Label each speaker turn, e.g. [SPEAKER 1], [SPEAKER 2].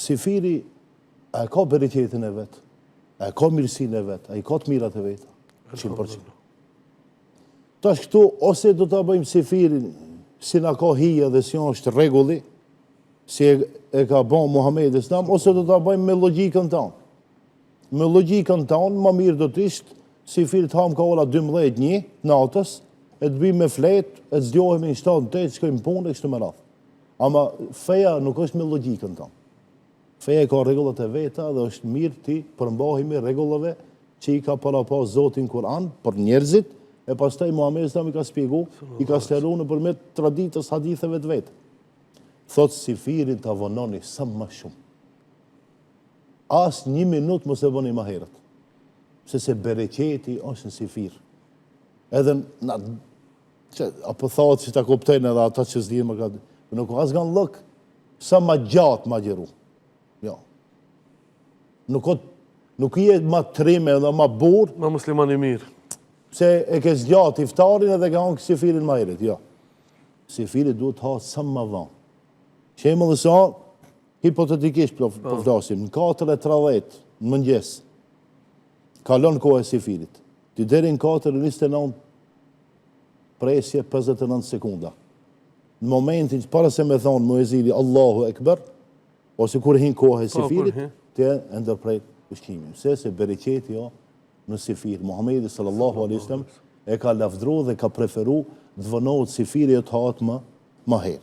[SPEAKER 1] sifiri e ka bereqetin e vetë, e ka mirësin e vetë, e ka të mirat e vetë, 100%. Tash këtu, ose do të bëjmë sifirin, si na ka hija dhe si është regulli, si e ka bon Muhamedi Islam, ose do të bëjmë me logjikën tonë. Me logjikën tonë, më mirë do të ishtë, sifirit ham ka ola 12:01 natës, e të bëjmë me fletë, e të zgjohemi në 7:08, shkojmë punë e kështu me radhë. Ama feja nuk është me logjikën tonë. Feja ka rregullat e veta dhe është mirë ti përmbahemi rregullave që i ka parapas Zotin Kur'an për njerëzit, e pastaj Muhamedi Islam i ka shpjegu, i ka sqaruar nëpërmjet traditës haditheve të vetë. Thotë sifirin të avononi sa më shumë. As 1 minutë mos e bëni më herët. Se bereqeti është në sifir. Edhe apo thotë që ta kuptojnë edhe ata që s'dinë më ka... Nuk as gan lëk, sa ma gjatë ma gjeru. Jo. Nuk i e ma trime edhe ma burë.
[SPEAKER 2] Ma muslimani mirë.
[SPEAKER 1] Se e ke zgjatë iftarin edhe ka hangë sifirin ma herët, jo. Sifirit duhet ha sa ma vanë. Shemë dhe sa, hipotetikisht po flasim, në 4:30 në mëngjes, kalon kohë e sifirit. Ti deri në 4:29 presje 59 sekunda. Në momentin që para se me thonë muezini Allahu Ekber, ose kur hin kohë e sifirit, ti e ndërprej ushqimin. Se bereqeti jo në sifir. Muhamedi sallallahu alaihi wasallam e ka lavdruar dhe ka preferu të vënohet sifiri e të hatë më herë.